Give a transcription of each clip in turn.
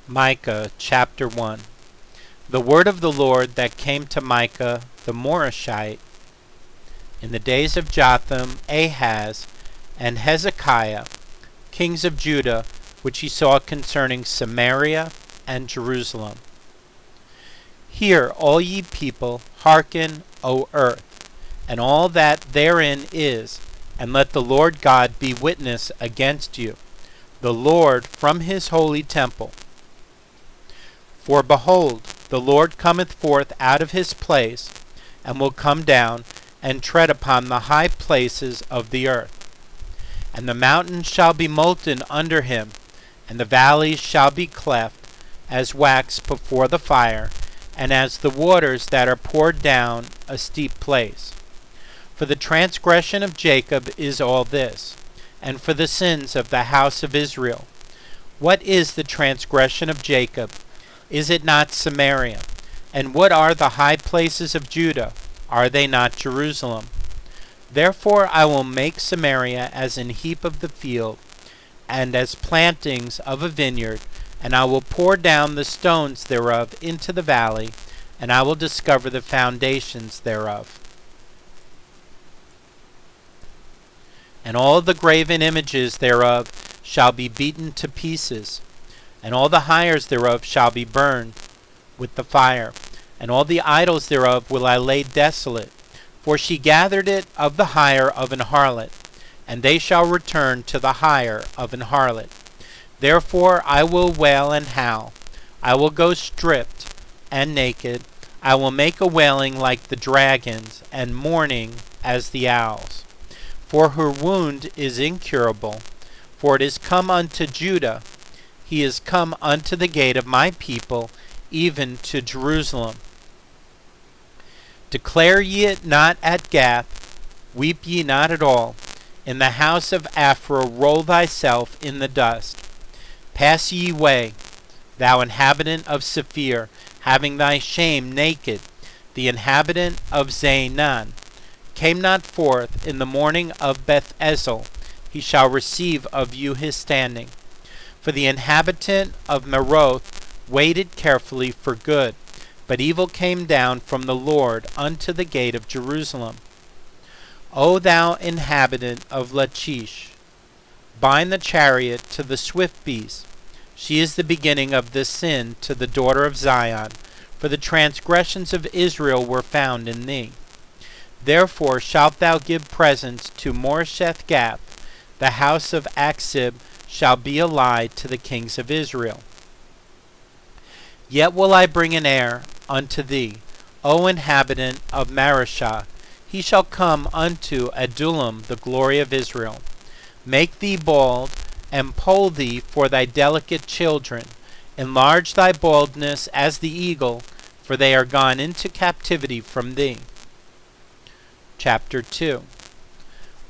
Micah chapter 1. The word of the Lord that came to Micah the Morashite in the days of Jotham, Ahaz, and Hezekiah, kings of Judah, which he saw concerning Samaria and Jerusalem. Hear, all ye people, hearken, O earth, and all that therein is, and let the Lord God be witness against you, the Lord from his holy temple. For behold, the Lord cometh forth out of his place, and will come down, and tread upon the high places of the earth. And the mountains shall be molten under him, and the valleys shall be cleft, as wax before the fire, and as the waters that are poured down a steep place. For the transgression of Jacob is all this, and for the sins of the house of Israel. What is the transgression of Jacob? Is it not Samaria? And what are the high places of Judah? Are they not Jerusalem? Therefore I will make Samaria as an heap of the field, and as plantings of a vineyard, and I will pour down the stones thereof into the valley, and I will discover the foundations thereof. And all the graven images thereof shall be beaten to pieces, and all the hires thereof shall be burned with the fire, and all the idols thereof will I lay desolate, for she gathered it of the hire of an harlot, and they shall return to the hire of an harlot. Therefore I will wail and howl, I will go stripped and naked, I will make a wailing like the dragons, and mourning as the owls. For her wound is incurable, for it is come unto Judah, he is come unto the gate of my people, even to Jerusalem. Declare ye it not at Gath, weep ye not at all. In the house of Aphra roll thyself in the dust. Pass ye way, thou inhabitant of Sephir, having thy shame naked. The inhabitant of Zaanan came not forth in the morning of Beth Ezel. He shall receive of you his standing. For the inhabitant of Meroth waited carefully for good, but evil came down from the Lord unto the gate of Jerusalem. O thou inhabitant of Lachish, bind the chariot to the swift beast. She is the beginning of the sin to the daughter of Zion, for the transgressions of Israel were found in thee. Therefore shalt thou give presents to Moresheth Gath, the house of Achzib shall be a lie to the kings of Israel. Yet will I bring an heir unto thee, O inhabitant of Mareshah. He shall come unto Adullam, the glory of Israel. Make thee bald, and poll thee for thy delicate children. Enlarge thy baldness as the eagle, for they are gone into captivity from thee. Chapter 2.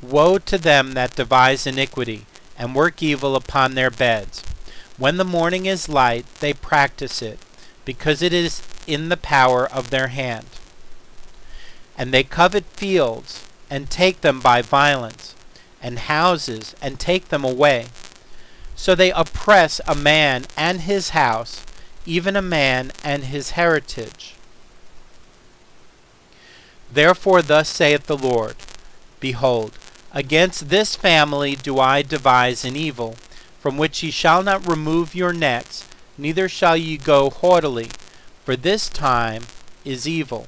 Woe to them that devise iniquity, and work evil upon their beds. When the morning is light, they practice it, because it is in the power of their hand. And they covet fields, and take them by violence, and houses, and take them away. So they oppress a man and his house, even a man and his heritage. Therefore thus saith the Lord, Behold, against this family do I devise an evil, from which ye shall not remove your nets, neither shall ye go haughtily, for this time is evil.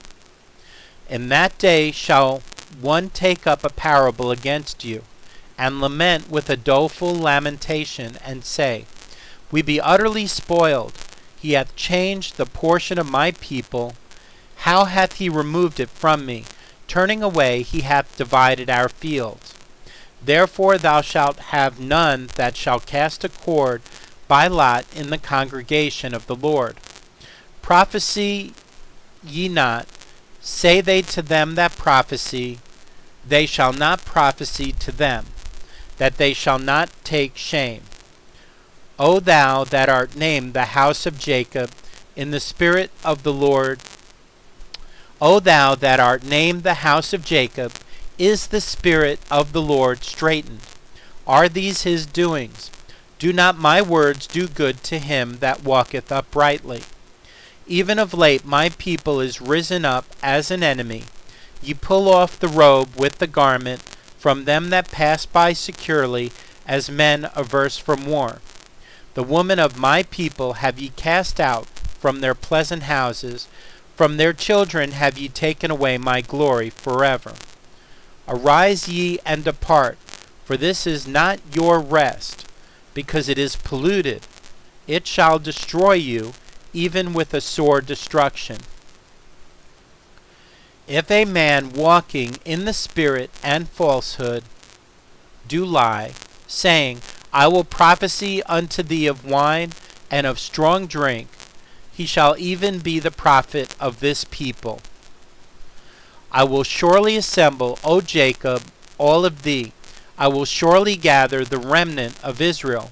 In that day shall one take up a parable against you, and lament with a doleful lamentation, and say, We be utterly spoiled. He hath changed the portion of my people. How hath he removed it from me? Turning away, he hath divided our fields. Therefore thou shalt have none that shall cast a cord by lot in the congregation of the Lord. Prophesy ye not, say they to them that prophesy, they shall not prophesy to them, that they shall not take shame. O thou that art named the house of Jacob, in the spirit of the Lord, O thou that art named the house of Jacob, is the spirit of the Lord straitened? Are these his doings? Do not my words do good to him that walketh uprightly? Even of late my people is risen up as an enemy. Ye pull off the robe with the garment from them that pass by securely, as men averse from war. The women of my people have ye cast out from their pleasant houses. From their children have ye taken away my glory forever. Arise ye and depart, for this is not your rest, because it is polluted. It shall destroy you, even with a sore destruction. If a man walking in the Spirit and falsehood do lie, saying, I will prophesy unto thee of wine and of strong drink, he shall even be the prophet of this people. I will surely assemble, O Jacob, all of thee. I will surely gather the remnant of Israel.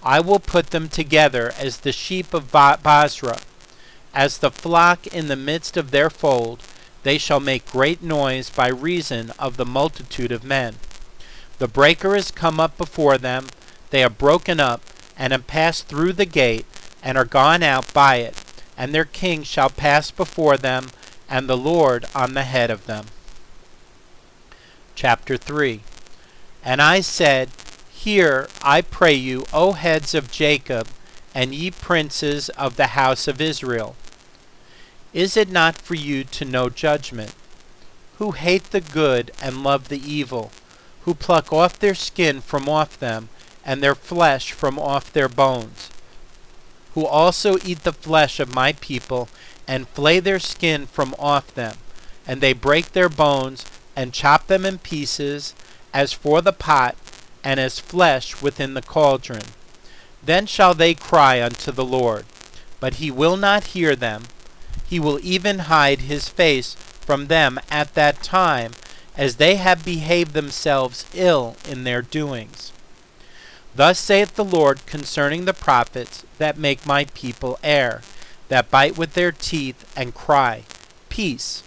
I will put them together as the sheep of Basra, as the flock in the midst of their fold. They shall make great noise by reason of the multitude of men. The breaker is come up before them. They are broken up, and have passed through the gate, and are gone out by it. And their king shall pass before them, and the Lord on the head of them. Chapter 3. And I said, Hear, I pray you, O heads of Jacob, and ye princes of the house of Israel. Is it not for you to know judgment? Who hate the good and love the evil, who pluck off their skin from off them, and their flesh from off their bones, who also eat the flesh of my people, and flay their skin from off them, and they break their bones, and chop them in pieces, as for the pot, and as flesh within the cauldron. Then shall they cry unto the Lord, but he will not hear them. He will even hide his face from them at that time, as they have behaved themselves ill in their doings. Thus saith the Lord concerning the prophets that make my people err, that bite with their teeth, and cry, Peace.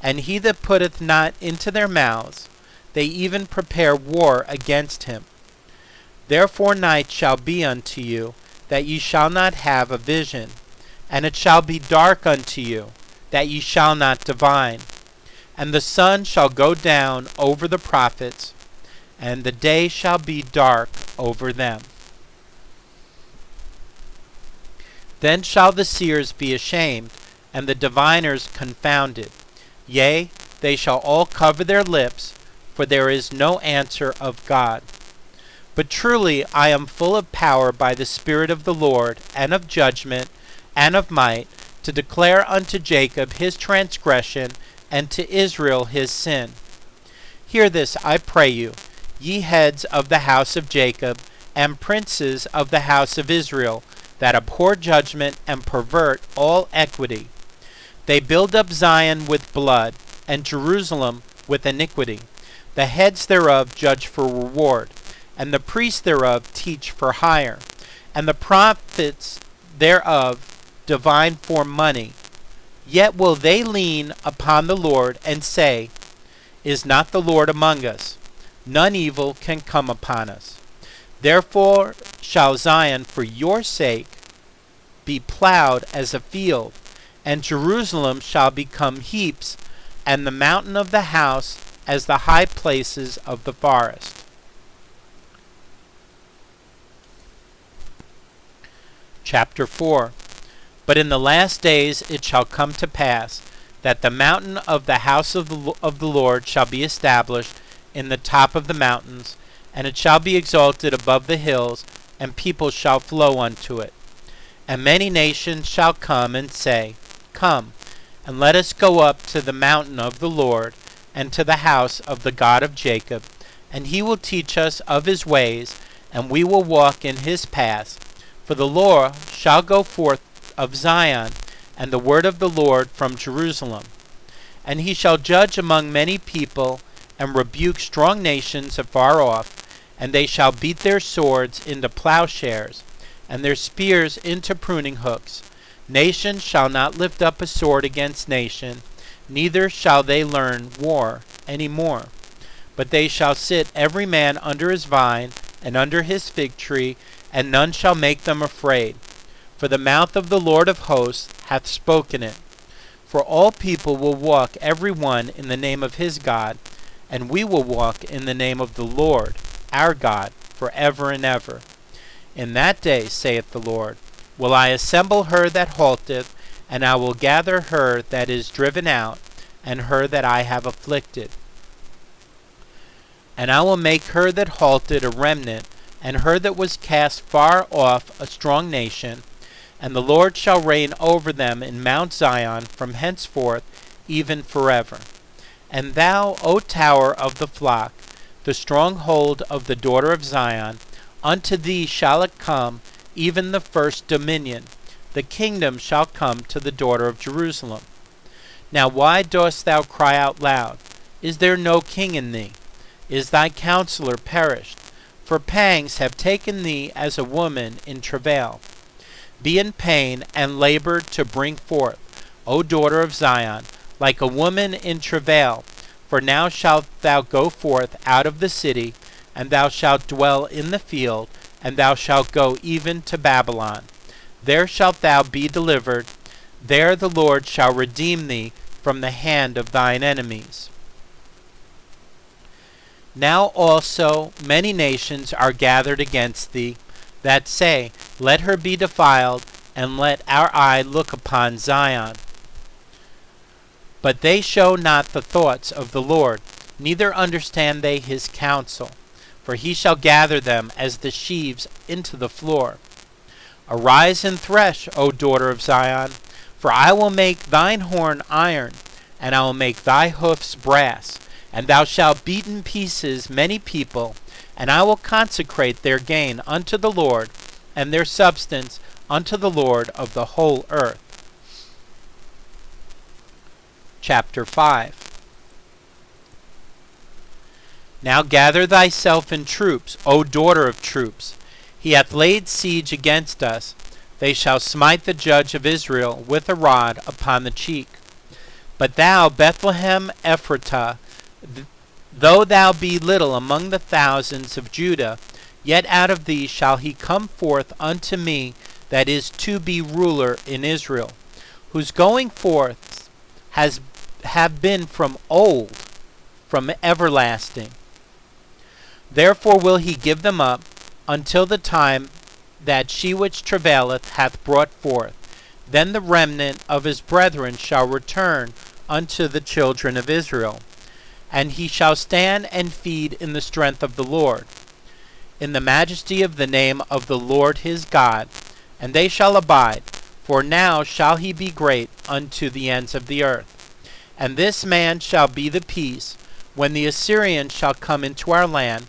And he that putteth not into their mouths, they even prepare war against him. Therefore night shall be unto you, that ye shall not have a vision, and it shall be dark unto you, that ye shall not divine. And the sun shall go down over the prophets, and the day shall be dark over them. Then shall the seers be ashamed, and the diviners confounded. Yea, they shall all cover their lips, for there is no answer of God. But truly I am full of power by the Spirit of the Lord, and of judgment, and of might, to declare unto Jacob his transgression, and to Israel his sin. Hear this, I pray you, ye heads of the house of Jacob, and princes of the house of Israel, that abhor judgment, and pervert all equity. They build up Zion with blood, and Jerusalem with iniquity. The heads thereof judge for reward, and the priests thereof teach for hire, and the prophets thereof divine for money. Yet will they lean upon the Lord, and say, Is not the Lord among us? None evil can come upon us. Therefore shall Zion for your sake be plowed as a field, and Jerusalem shall become heaps, and the mountain of the house as the high places of the forest. Chapter 4. But in the last days it shall come to pass, that the mountain of the house of the Lord shall be established in the top of the mountains, and it shall be exalted above the hills, and people shall flow unto it. And many nations shall come and say, Come, and let us go up to the mountain of the Lord, and to the house of the God of Jacob, and he will teach us of his ways, and we will walk in his paths. For the Lord shall go forth of Zion, and the word of the Lord from Jerusalem. And he shall judge among many people, and rebuke strong nations afar off, and they shall beat their swords into plowshares, and their spears into pruning hooks. Nation shall not lift up a sword against nation, neither shall they learn war any more. But they shall sit every man under his vine, and under his fig tree, and none shall make them afraid. For the mouth of the Lord of hosts hath spoken it. For all people will walk every one in the name of his God, and we will walk in the name of the Lord, our God, forever and ever. In that day, saith the Lord, will I assemble her that halteth, and I will gather her that is driven out, and her that I have afflicted. And I will make her that halted a remnant, and her that was cast far off a strong nation, and the Lord shall reign over them in Mount Zion from henceforth even forever. And thou, O tower of the flock, the stronghold of the daughter of Zion, unto thee shall it come, even the first dominion. The kingdom shall come to the daughter of Jerusalem. Now why dost thou cry out loud? Is there no king in thee? Is thy counselor perished? For pangs have taken thee as a woman in travail. Be in pain and labor to bring forth, O daughter of Zion, like a woman in travail. For now shalt thou go forth out of the city, and thou shalt dwell in the field, and thou shalt go even to Babylon. There shalt thou be delivered. There the Lord shall redeem thee from the hand of thine enemies. Now also many nations are gathered against thee, that say, let her be defiled, and let our eye look upon Zion. But they show not the thoughts of the Lord, neither understand they his counsel. For he shall gather them as the sheaves into the floor. Arise and thresh, O daughter of Zion, for I will make thine horn iron, and I will make thy hoofs brass, and thou shalt beat in pieces many people, and I will consecrate their gain unto the Lord, and their substance unto the Lord of the whole earth. Chapter 5. Now gather thyself in troops, O daughter of troops. He hath laid siege against us. They shall smite the judge of Israel with a rod upon the cheek. But thou, Bethlehem Ephratah, though thou be little among the thousands of Judah, yet out of thee shall he come forth unto me that is to be ruler in Israel, whose going forth have been from old, from everlasting. Therefore will he give them up until the time that she which travaileth hath brought forth. Then the remnant of his brethren shall return unto the children of Israel, and he shall stand and feed in the strength of the Lord, in the majesty of the name of the Lord his God, and they shall abide, for now shall he be great unto the ends of the earth. And this man shall be the peace, when the Assyrian shall come into our land,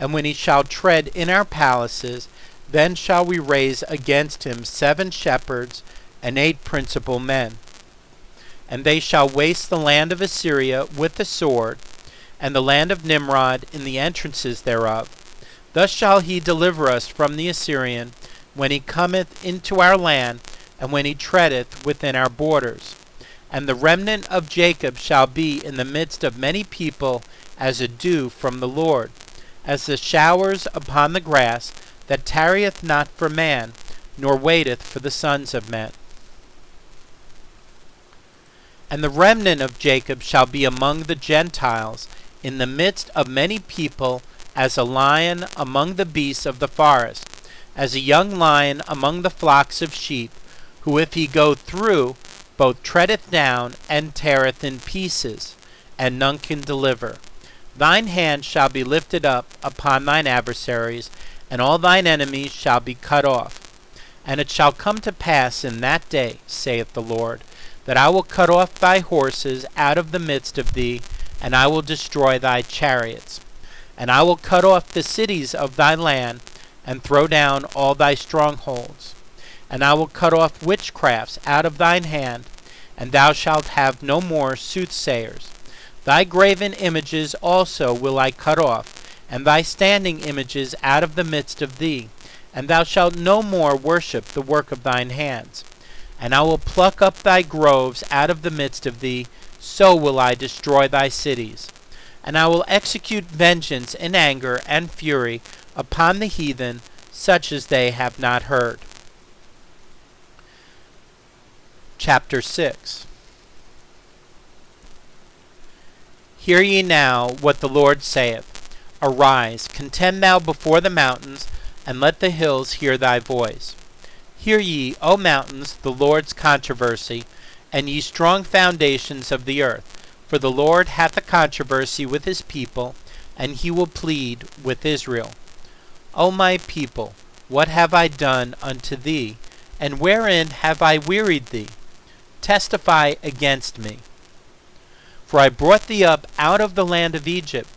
and when he shall tread in our palaces, then shall we raise against him 7 shepherds and 8 principal men. And they shall waste the land of Assyria with the sword, and the land of Nimrod in the entrances thereof. Thus shall he deliver us from the Assyrian, when he cometh into our land, and when he treadeth within our borders. And the remnant of Jacob shall be in the midst of many people as a dew from the Lord, as the showers upon the grass, that tarrieth not for man, nor waiteth for the sons of men. And the remnant of Jacob shall be among the Gentiles, in the midst of many people, as a lion among the beasts of the forest, as a young lion among the flocks of sheep, who if he go through, both treadeth down and teareth in pieces, and none can deliver. Thine hand shall be lifted up upon thine adversaries, and all thine enemies shall be cut off. And it shall come to pass in that day, saith the Lord, that I will cut off thy horses out of the midst of thee, and I will destroy thy chariots. And I will cut off the cities of thy land, and throw down all thy strongholds. And I will cut off witchcrafts out of thine hand, and thou shalt have no more soothsayers. Thy graven images also will I cut off, and thy standing images out of the midst of thee, and thou shalt no more worship the work of thine hands. And I will pluck up thy groves out of the midst of thee, so will I destroy thy cities. And I will execute vengeance in anger and fury upon the heathen, such as they have not heard. Chapter 6. Hear ye now what the Lord saith. Arise, contend thou before the mountains, and let the hills hear thy voice. Hear ye, O mountains, the Lord's controversy, and ye strong foundations of the earth. For the Lord hath a controversy with his people, and he will plead with Israel. O my people, what have I done unto thee, and wherein have I wearied thee? Testify against me. For I brought thee up out of the land of Egypt,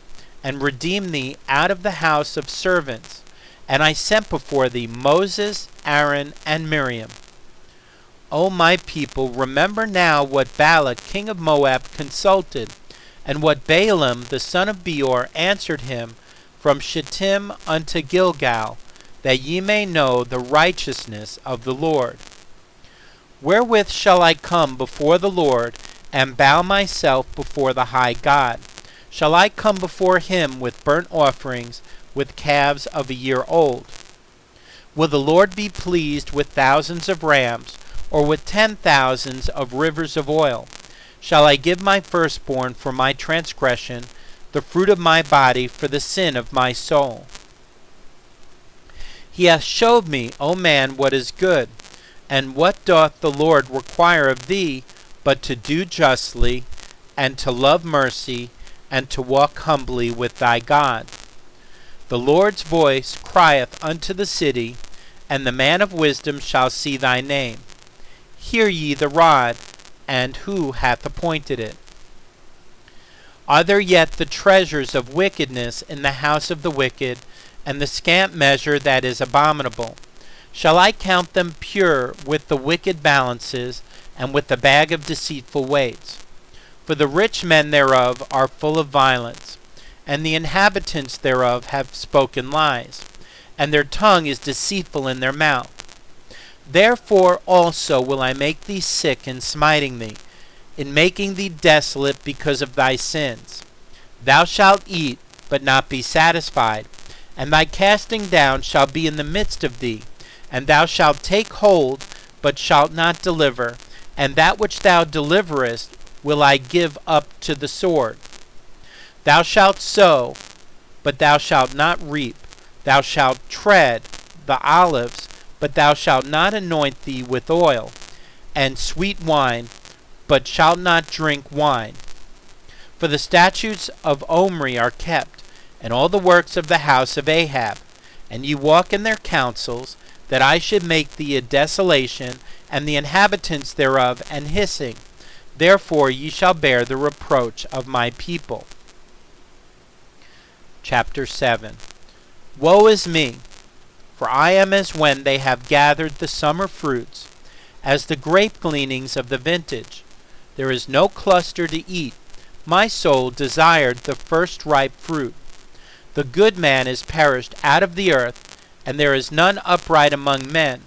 and redeemed thee out of the house of servants. And I sent before thee Moses, Aaron, and Miriam. O my people, remember now what Balak king of Moab consulted, and what Balaam the son of Beor answered him from Shittim unto Gilgal, that ye may know the righteousness of the Lord. Wherewith shall I come before the Lord, and bow myself before the high God? Shall I come before him with burnt offerings, with calves of a year old? Will the Lord be pleased with thousands of rams, or with 10,000s of rivers of oil? Shall I give my firstborn for my transgression, the fruit of my body for the sin of my soul? He hath showed me, O man, what is good. And what doth the Lord require of thee, but to do justly, and to love mercy, and to walk humbly with thy God? The Lord's voice crieth unto the city, and the man of wisdom shall see thy name. Hear ye the rod, and who hath appointed it? Are there yet the treasures of wickedness in the house of the wicked, and the scant measure that is abominable? Shall I count them pure with the wicked balances, and with the bag of deceitful weights? For the rich men thereof are full of violence, and the inhabitants thereof have spoken lies, and their tongue is deceitful in their mouth. Therefore also will I make thee sick in smiting thee, in making thee desolate because of thy sins. Thou shalt eat, but not be satisfied, and thy casting down shall be in the midst of thee, and thou shalt take hold, but shalt not deliver, and that which thou deliverest will I give up to the sword. Thou shalt sow, but thou shalt not reap. Thou shalt tread the olives, but thou shalt not anoint thee with oil, and sweet wine, but shalt not drink wine. For the statutes of Omri are kept, and all the works of the house of Ahab, and ye walk in their counsels, that I should make thee a desolation, and the inhabitants thereof an hissing. Therefore ye shall bear the reproach of my people. Chapter 7. Woe is me! For I am as when they have gathered the summer fruits, as the grape gleanings of the vintage. There is no cluster to eat. My soul desired the first ripe fruit. The good man is perished out of the earth, and there is none upright among men.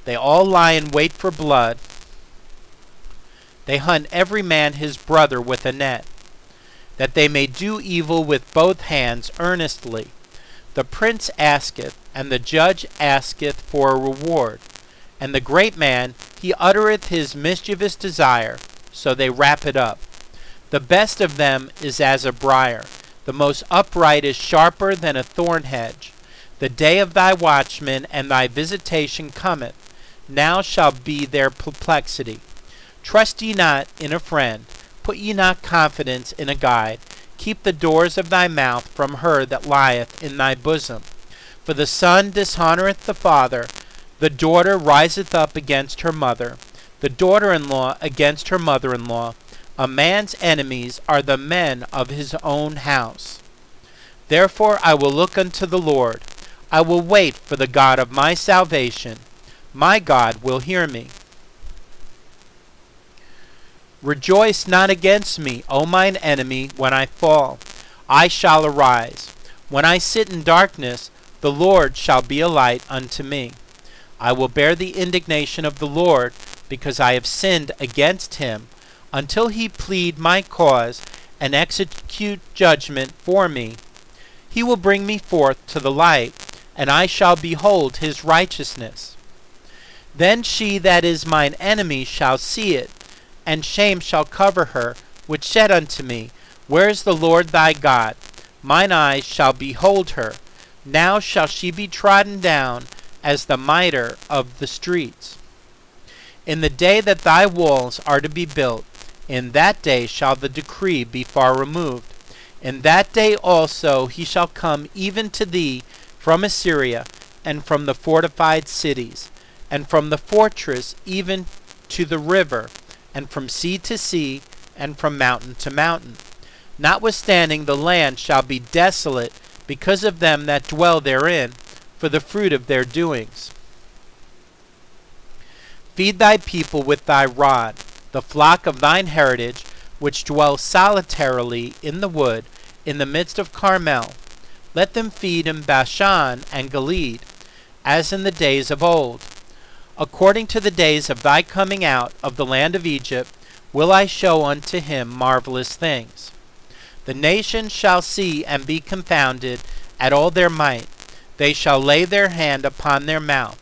They all lie in wait for blood. They hunt every man his brother with a net, that they may do evil with both hands earnestly. The prince asketh, and the judge asketh for a reward. And the great man, he uttereth his mischievous desire, so they wrap it up. The best of them is as a briar. The most upright is sharper than a thorn hedge. The day of thy watchman and thy visitation cometh. Now shall be their perplexity. Trust ye not in a friend. Put ye not confidence in a guide. Keep the doors of thy mouth from her that lieth in thy bosom. For the son dishonoureth the father. The daughter riseth up against her mother. The daughter-in-law against her mother-in-law. A man's enemies are the men of his own house. Therefore I will look unto the Lord. I will wait for the God of my salvation. My God will hear me. Rejoice not against me, O mine enemy, when I fall. I shall arise. When I sit in darkness, the Lord shall be a light unto me. I will bear the indignation of the Lord, because I have sinned against him, until he plead my cause and execute judgment for me. He will bring me forth to the light, and I shall behold his righteousness. Then she that is mine enemy shall see it, and shame shall cover her, which said unto me, Where is the Lord thy God? Mine eyes shall behold her. Now shall she be trodden down as the mitre of the streets. In the day that thy walls are to be built, in that day shall the decree be far removed. In that day also he shall come even to thee from Assyria, and from the fortified cities, and from the fortress even to the river, and from sea to sea, and from mountain to mountain. Notwithstanding the land shall be desolate because of them that dwell therein, for the fruit of their doings. Feed thy people with thy rod, the flock of thine heritage, which dwell solitarily in the wood, in the midst of Carmel. Let them feed in Bashan and Gilead, as in the days of old. According to the days of thy coming out of the land of Egypt, will I show unto him marvelous things. The nations shall see and be confounded at all their might. They shall lay their hand upon their mouth.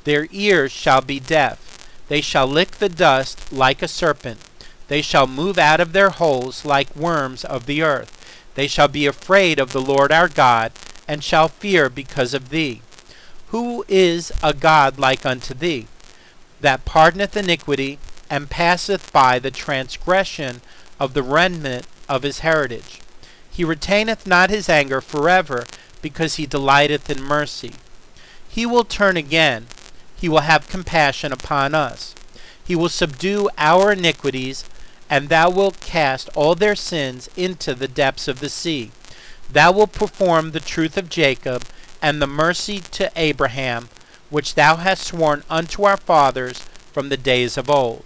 Their ears shall be deaf. They shall lick the dust like a serpent. They shall move out of their holes like worms of the earth. They shall be afraid of the Lord our God, and shall fear because of thee. Who is a God like unto thee, that pardoneth iniquity, and passeth by the transgression of the remnant of his heritage? He retaineth not his anger forever, because he delighteth in mercy. He will turn again. He will have compassion upon us. He will subdue our iniquities, and thou wilt cast all their sins into the depths of the sea. Thou wilt perform the truth of Jacob, and the mercy to Abraham, which thou hast sworn unto our fathers from the days of old.